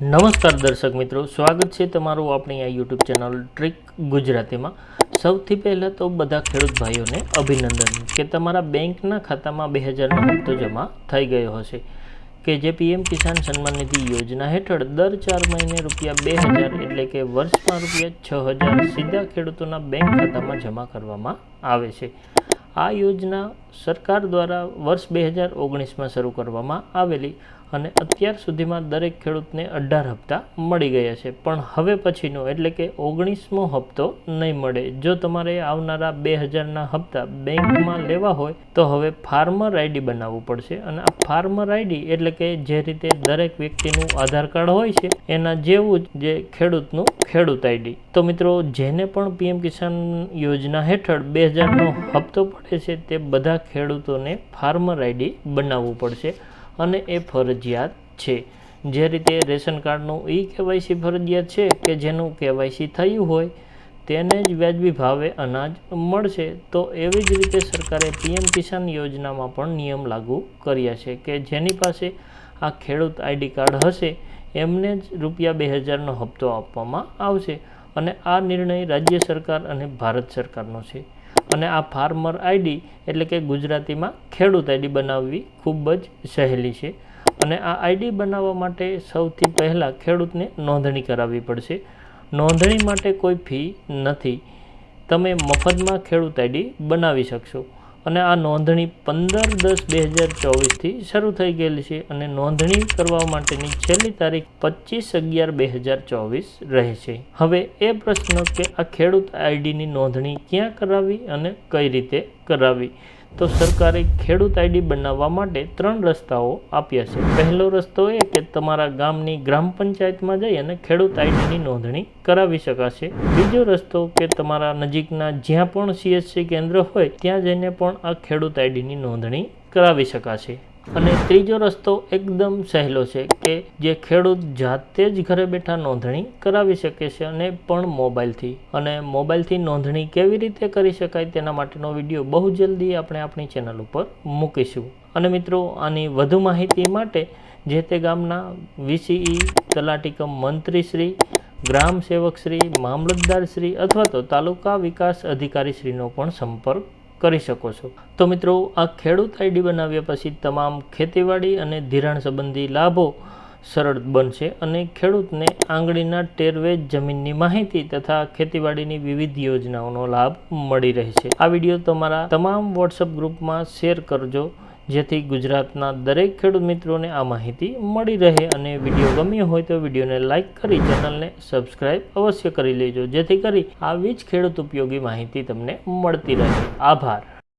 નમસ્કાર દર્શક મિત્રો, સ્વાગત છે તમારું આપણી આ યુટ્યુબ ચેનલ ટ્રીક ગુજરાતીમાં। સૌથી પહેલાં તો બધા ખેડૂત ભાઈઓને અભિનંદન કે તમારા બેંકના ખાતામાં 2000નો હપ્તો જમા થઈ ગયો હશે કે જે પીએમ કિસાન સન્માન નિધિ યોજના હેઠળ દર 4 મહિને ₹2000 એટલે કે વર્ષમાં ₹6000 સીધા ખેડૂતોના બેંક ખાતામાં જમા કરવામાં આવે છે। આ યોજના સરકાર દ્વારા વર્ષ 2019માં શરૂ કરવામાં આવેલી અને અત્યાર સુધીમાં દરેક ખેડૂતને 18 હપ્તા મળી ગયા છે, પણ હવે પછીનો એટલે કે 19મો હપ્તો નહીં મળે। જો તમારે આવનારા 2000ના હપ્તા બેંકમાં લેવા હોય તો હવે ફાર્મર આઈડી બનાવવું પડશે અને આ ફાર્મર આઈડી એટલે કે જે રીતે દરેક વ્યક્તિનું આધાર કાર્ડ હોય છે એના જેવું જ જે ખેડૂતનું ખેડૂત આઈડી। તો મિત્રો, જેને પણ પીએમ કિસાન યોજના હેઠળ 2000નો હપ્તો પડે છે તે બધા ખેડૂતોને ફાર્મર આઈડી બનાવવું પડશે અને એ ફરજિયાત છે। જે રીતે રેશન કાર્ડનું KYC ફરજિયાત છે કે જેનું KYC થયું હોય તેને જ વ્યાજબી ભાવે અનાજ મળશે, તો એવી જ રીતે સરકારે પીએમ કિસાન યોજનામાં પણ નિયમ લાગુ કર્યા છે કે જેની પાસે આ ખેડૂત આઈડી કાર્ડ હશે એમને જ ₹2000નો હપ્તો આપવામાં આવશે અને આ નિર્ણય રાજ્ય સરકાર અને ભારત સરકારનો છે। અને આ ફાર્મર આઈડી એટલે કે ગુજરાતીમાં ખેડૂત આઈડી બનાવવી ખૂબ જ સહેલી છે અને આ આઈડી બનાવવા માટે સૌથી પહેલાં ખેડૂતને નોંધણી કરાવવી પડશે। નોંધણી માટે કોઈ ફી નથી, તમે મફતમાં ખેડૂત આઈડી બનાવી શકશો અને આ નોંધણી 15/10/2024થી શરૂ થઈ ગયેલી છે અને નોંધણી કરવા માટેની છેલ્લી તારીખ 25/11/2024 રહે છે। હવે એ પ્રશ્ન કે આ ખેડૂત આઈડીની નોંધણી ક્યાં કરાવવી અને કઈ રીતે કરાવવી, તો સરકારે ખેડૂત આઈડી બનાવવા માટે 3 રસ્તાઓ આપ્યા છે। પહેલો રસ્તો એ કે તમારા ગામની ગ્રામ પંચાયતમાં જઈ અને ખેડૂત આઈડીની નોંધણી કરાવી શકાશે। બીજો રસ્તો કે તમારા નજીકના જ્યાં પણ CSC કેન્દ્ર હોય ત્યાં જઈને પણ આ ખેડૂત આઈડીની નોંધણી કરાવી શકાશે। અને ત્રીજો રસ્તો એકદમ સહેલો છે કે જે ખેડૂત જાતે જ ઘરે બેઠા નોંધણી કરાવી શકે છે અને પણ મોબાઈલથી। અને મોબાઈલથી નોંધણી કેવી રીતે કરી શકાય તેના માટેનો વિડીયો બહુ જલ્દી આપણે આપણી ચેનલ ઉપર મૂકીશું। અને મિત્રો, આની વધુ માહિતી માટે જે તે ગામના VCE, તલાટી કમ મંત્રીશ્રી, ગ્રામ સેવકશ્રી, મામલતદારશ્રી અથવા તો તાલુકા વિકાસ અધિકારીશ્રીનો પણ સંપર્ક કરી શકો છો। તો મિત્રો, આ ખેડૂત આઈડી બનાવ્યા પછી તમામ ખેતીવાડી અને ધિરાણ સંબંધી લાભો સરળ બનશે અને ખેડૂતને આંગળીના ટેરવે જમીનની માહિતી તથા ખેતીવાડીની વિવિધ યોજનાઓનો લાભ મળી રહેશે। આ વિડીયો તમારા તમામ WhatsApp ગ્રુપમાં શેર કરજો જેથી ગુજરાતના દરેક ખેડૂત મિત્રોને આ માહિતી મળી રહે। અને વિડીયો ગમ્યો હોય તો વિડીયોને લાઇક કરી ચેનલને સબસ્ક્રાઈબ અવશ્ય કરી લેજો જેથી કરી આવી જ ખેડૂત ઉપયોગી માહિતી તમને મળતી રહે। આભાર।